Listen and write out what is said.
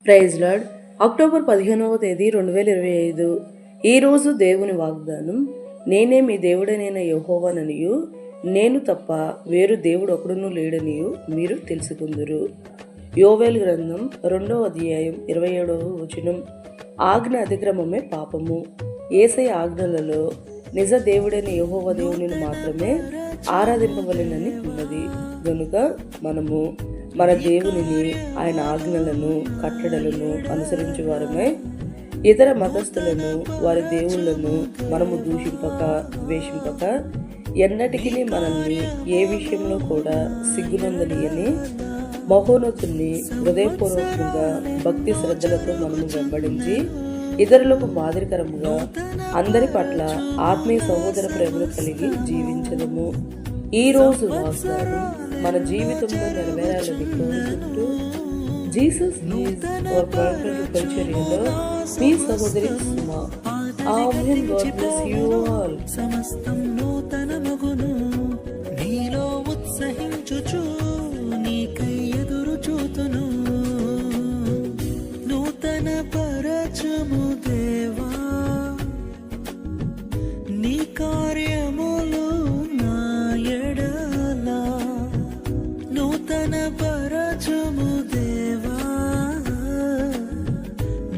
Praise lord. October 15వ తేదీ 2025. ఈరోజు దేవుని వాగ్దానం, నేనే మీ దేవుడనైన యెహోవాననియు, నేను తప్ప వేరు దేవుడు ఒకడును లేడనియు మీరు తెలుసుకుందురు. యోవేలు గ్రంథం 2వ అధ్యాయం 27వ వచనం. ఆజ్ఞ అతిక్రమమే పాపము. యేసయ్య ఆజ్ఞలలో నిజ దేవుడైన యెహోవా దేవునిని మాత్రమే ఆరాధింపవలెనని ఉన్నది. గనుక మనము మన దేవునిని, ఆయన ఆజ్ఞలను, కట్టడలను అనుసరించే వారమై ఇతర మతస్థులను, వారి దేవుళ్లను మనము దూషింపక, ద్వేషింపక, ఎన్నటికీ మనల్ని ఏ విషయంలో కూడా సిగ్గునందనీయని మహోన్నతుని హృదయపూర్వకంగా భక్తి శ్రద్ధలతో మనము వెంబడించి ఇతరులకు మాదిరికరముగా అందరి పట్ల ఆత్మీయ సహోదర ప్రేమను కలిగి జీవించదము. ఈ రోజు వాగ్దానం మన జీవితంలో నెరవేరాలని కోరుకుంటూ, జీసస్ ఈజ్ అవర్ పర్ఫెక్ట్ పరిచర్యలో మీ సహోదరి సుమా. Amen. God bless you all. సమస్తం నూతనమగును, నీలో ఉత్సహించుచు